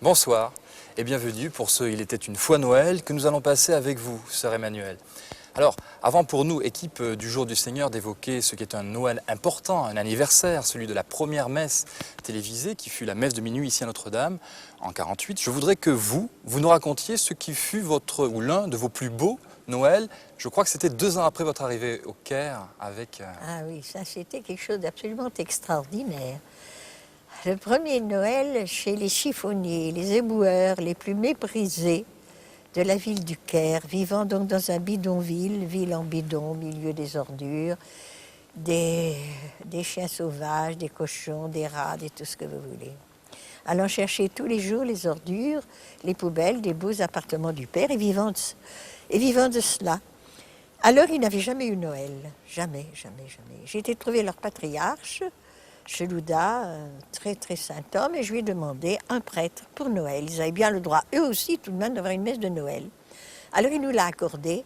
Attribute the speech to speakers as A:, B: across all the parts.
A: Bonsoir et bienvenue pour ce Il était une fois Noël que nous allons passer avec vous, sœur Emmanuelle. Alors, avant pour nous, équipe du Jour du Seigneur, d'évoquer ce qui est un Noël important, un anniversaire, celui de la première messe télévisée qui fut la messe de minuit ici à Notre-Dame en 48, je voudrais que vous nous racontiez ce qui fut votre ou l'un de vos plus beaux Noël. Je crois que c'était 2 ans après votre arrivée au Caire avec...
B: Ah oui, ça c'était quelque chose d'absolument extraordinaire. Le premier Noël chez les chiffonniers, les éboueurs les plus méprisés de la ville du Caire, vivant donc dans un bidonville, ville en bidon, au milieu des ordures, des chiens sauvages, des cochons, des rats, et tout ce que vous voulez. Allant chercher tous les jours les ordures, les poubelles des beaux appartements du Père et vivant de cela. Alors, ils n'avaient jamais eu Noël. Jamais, jamais, jamais. J'ai été trouver leur patriarche, Chelouda, un très très saint homme, et je lui ai demandé un prêtre pour Noël. Ils avaient bien le droit, eux aussi, tout de même, d'avoir une messe de Noël. Alors, il nous l'a accordé.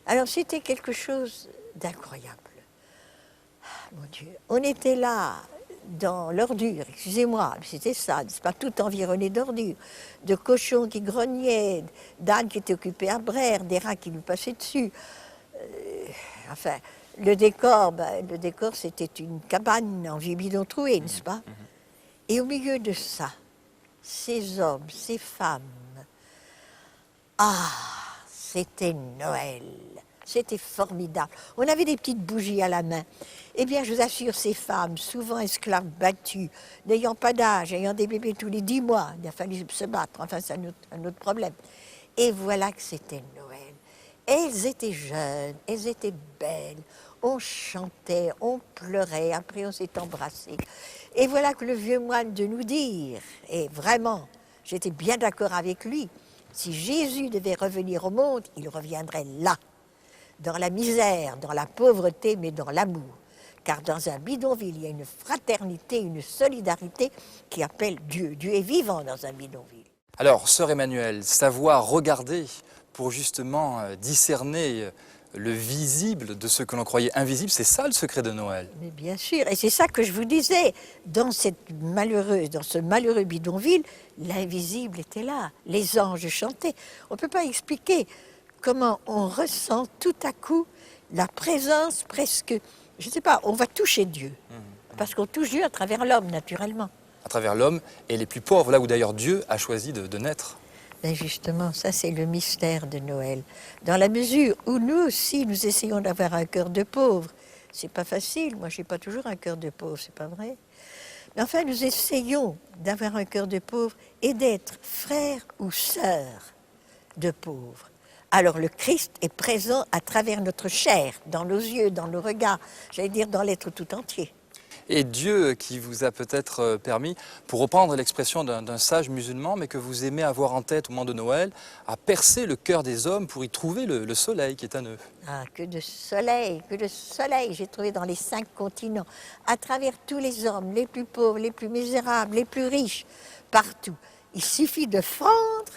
B: Alors, c'était quelque chose d'incroyable. Ah, mon Dieu, on était là, dans l'ordure, excusez-moi, c'était ça, c'est pas tout environné d'ordures, de cochons qui grognaient, d'ânes qui étaient occupés à braire, des rats qui lui passaient dessus. Enfin, le décor, c'était une cabane en vieux bidon troué, n'est-ce pas? Et au milieu de ça, ces hommes, ces femmes, ah, c'était Noël, c'était formidable. On avait des petites bougies à la main. Eh bien, je vous assure, ces femmes, souvent esclaves battues, n'ayant pas d'âge, ayant des bébés tous les 10 mois, il a fallu se battre, enfin, c'est un autre problème. Et voilà que c'était Noël. Elles étaient jeunes, elles étaient belles, on chantait, on pleurait, après on s'est embrassés. Et voilà que le vieux moine de nous dire, et vraiment, j'étais bien d'accord avec lui, si Jésus devait revenir au monde, il reviendrait là, dans la misère, dans la pauvreté, mais dans l'amour. Car dans un bidonville, il y a une fraternité, une solidarité qui appelle Dieu. Dieu est vivant dans un bidonville.
A: Alors, sœur Emmanuelle, savoir regarder pour justement discerner le visible de ce que l'on croyait invisible, c'est ça le secret de Noël.
B: Mais bien sûr, et c'est ça que je vous disais, dans ce malheureux bidonville, l'invisible était là, les anges chantaient. On ne peut pas expliquer comment on ressent tout à coup la présence presque, je ne sais pas, on va toucher Dieu, parce qu'on touche Dieu à travers l'homme, naturellement.
A: À travers l'homme et les plus pauvres, là où d'ailleurs Dieu a choisi de naître.
B: Ben justement, ça c'est le mystère de Noël. Dans la mesure où nous aussi, nous essayons d'avoir un cœur de pauvre. C'est pas facile, moi j'ai pas toujours un cœur de pauvre, c'est pas vrai. Mais enfin, nous essayons d'avoir un cœur de pauvre et d'être frère ou sœur de pauvres. Alors le Christ est présent à travers notre chair, dans nos yeux, dans nos regards, j'allais dire dans l'être tout entier.
A: Et Dieu qui vous a peut-être permis, pour reprendre l'expression d'un sage musulman, mais que vous aimez avoir en tête au moment de Noël, a percé le cœur des hommes pour y trouver le soleil qui est à eux.
B: Ah, que de soleil j'ai trouvé dans les 5 continents, à travers tous les hommes, les plus pauvres, les plus misérables, les plus riches, partout. Il suffit de fendre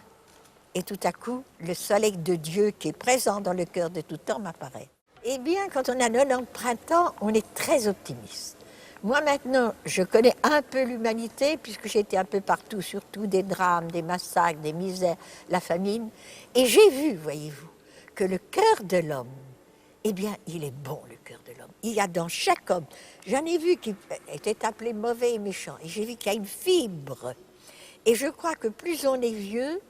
B: et tout à coup, le soleil de Dieu qui est présent dans le cœur de tout homme apparaît. Eh bien, quand on a 90 printemps, on est très optimiste. Moi maintenant, je connais un peu l'humanité puisque j'ai été un peu partout, surtout des drames, des massacres, des misères, la famine. Et j'ai vu, voyez-vous, que le cœur de l'homme, eh bien, il est bon, le cœur de l'homme. Il y a dans chaque homme, j'en ai vu qui était appelé mauvais et méchant, et j'ai vu qu'il y a une fibre. Et je crois que plus on est vieux,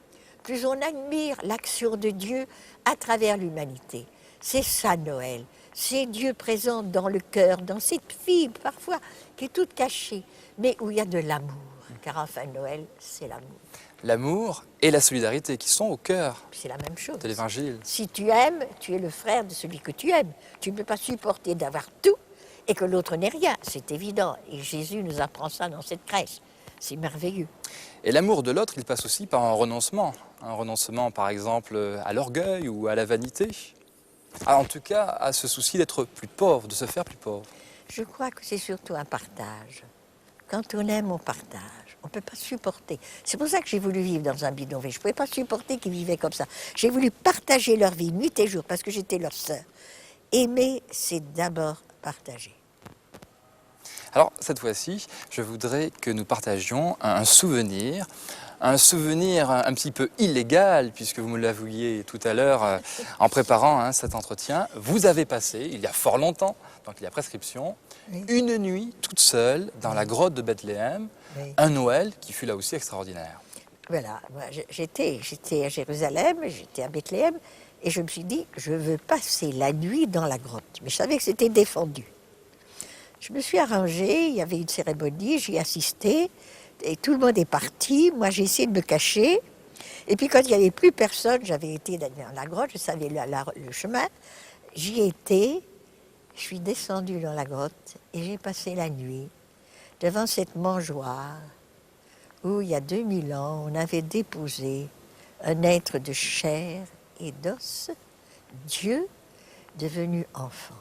B: plus on admire l'action de Dieu à travers l'humanité. C'est ça Noël. C'est Dieu présent dans le cœur, dans cette fibre parfois qui est toute cachée, mais où il y a de l'amour. Car enfin Noël, c'est l'amour.
A: L'amour et la solidarité qui sont au cœur
B: C'est la même chose.
A: de l'Évangile.
B: Si tu aimes, tu es le frère de celui que tu aimes. Tu ne peux pas supporter d'avoir tout et que l'autre n'ait rien. C'est évident. Et Jésus nous apprend ça dans cette crèche. C'est merveilleux.
A: Et l'amour de l'autre, il passe aussi par un renoncement. Un renoncement, par exemple, à l'orgueil ou à la vanité. En tout cas, à ce souci d'être plus pauvre, de se faire plus pauvre.
B: Je crois que c'est surtout un partage. Quand on aime, on partage. On ne peut pas supporter. C'est pour ça que j'ai voulu vivre dans un bidonville. Je ne pouvais pas supporter qu'ils vivaient comme ça. J'ai voulu partager leur vie, nuit et jour, parce que j'étais leur sœur. Aimer, c'est d'abord partager.
A: Alors, cette fois-ci, je voudrais que nous partagions un souvenir un souvenir un petit peu illégal, puisque vous me l'avouiez tout à l'heure en préparant cet entretien. Vous avez passé, il y a fort longtemps, donc il y a prescription,
B: Oui.
A: une nuit toute seule dans la grotte de Bethléem,
B: Oui.
A: un Noël qui fut là aussi extraordinaire.
B: Voilà, moi, j'étais à Jérusalem, j'étais à Bethléem, et je me suis dit, je veux passer la nuit dans la grotte. Mais je savais que c'était défendu. Je me suis arrangée, il y avait une cérémonie, j'y ai assisté, et tout le monde est parti. Moi, j'ai essayé de me cacher. Et puis, quand il n'y avait plus personne, j'avais été dans la grotte, je savais le chemin. J'y étais, je suis descendue dans la grotte, et j'ai passé la nuit devant cette mangeoire où, il y a 2000 ans, on avait déposé un être de chair et d'os, Dieu devenu enfant.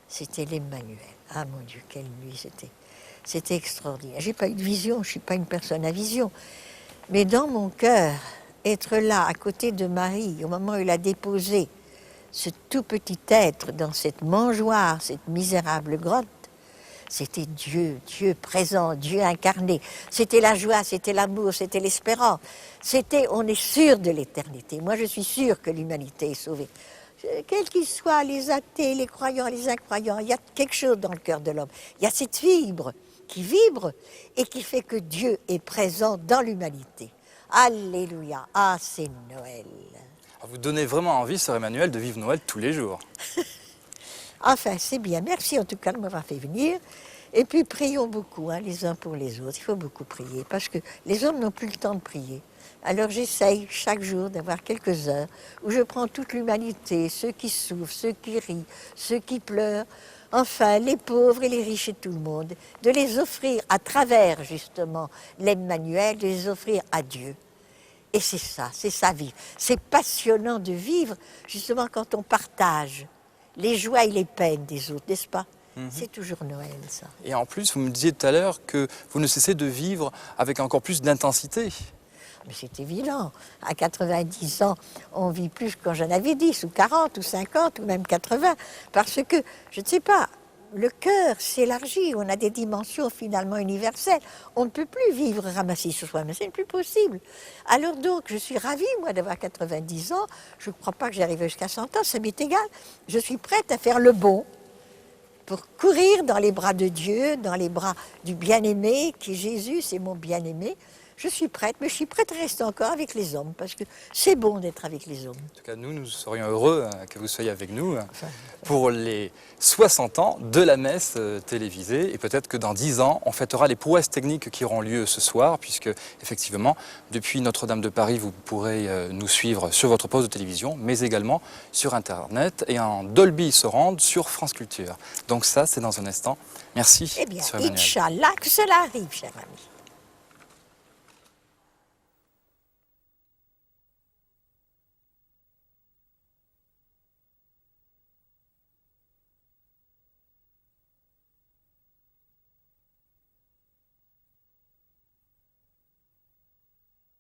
B: C'était l'Emmanuel. Ah mon Dieu, quelle nuit c'était. C'était extraordinaire. J'ai pas eu de vision, je ne suis pas une personne à vision. Mais dans mon cœur, être là, à côté de Marie, au moment où il a déposé ce tout petit être dans cette mangeoire, cette misérable grotte, c'était Dieu, Dieu présent, Dieu incarné. C'était la joie, c'était l'amour, c'était l'espérance. C'était, on est sûr de l'éternité. Moi, je suis sûre que l'humanité est sauvée. Quels qu'ils soient, les athées, les croyants, les incroyants, il y a quelque chose dans le cœur de l'homme. Il y a cette fibre qui vibre et qui fait que Dieu est présent dans l'humanité. Alléluia. Ah, c'est Noël.
A: Vous donnez vraiment envie, sœur Emmanuelle, de vivre Noël tous les jours.
B: Enfin, c'est bien. Merci en tout cas de m'avoir fait venir. Et puis, prions beaucoup, les uns pour les autres. Il faut beaucoup prier parce que les hommes n'ont plus le temps de prier. Alors j'essaye chaque jour d'avoir quelques heures où je prends toute l'humanité, ceux qui souffrent, ceux qui rient, ceux qui pleurent, enfin les pauvres et les riches et tout le monde, de les offrir à travers justement l'Emmanuel, de les offrir à Dieu. Et c'est ça vivre. C'est passionnant de vivre justement quand on partage les joies et les peines des autres, n'est-ce pas? C'est toujours Noël, ça.
A: Et en plus, vous me disiez tout à l'heure que vous ne cessez de vivre avec encore plus d'intensité.
B: Mais c'est évident. À 90 ans, on vit plus que quand j'en avais 10, ou 40, ou 50, ou même 80. Parce que, je ne sais pas, le cœur s'élargit, on a des dimensions finalement universelles. On ne peut plus vivre ramassé sur soi, mais c'est plus possible. Alors donc, je suis ravie, moi, d'avoir 90 ans. Je ne crois pas que j'arrive jusqu'à 100 ans, ça m'est égal. Je suis prête à faire le bon pour courir dans les bras de Dieu, dans les bras du bien-aimé, qui est Jésus, c'est mon bien-aimé. Je suis prête, mais je suis prête à rester encore avec les hommes, parce que c'est bon d'être avec les hommes.
A: En tout cas, nous serions heureux que vous soyez avec nous pour les 60 ans de la messe télévisée. Et peut-être que dans 10 ans, on fêtera les prouesses techniques qui auront lieu ce soir, puisque, effectivement, depuis Notre-Dame de Paris, vous pourrez nous suivre sur votre poste de télévision, mais également sur Internet et en Dolby Surround sur France Culture. Donc ça, c'est dans un instant. Merci,
B: Eh bien,
A: sœur Emmanuelle.
B: Inch'Allah, que cela arrive, cher ami.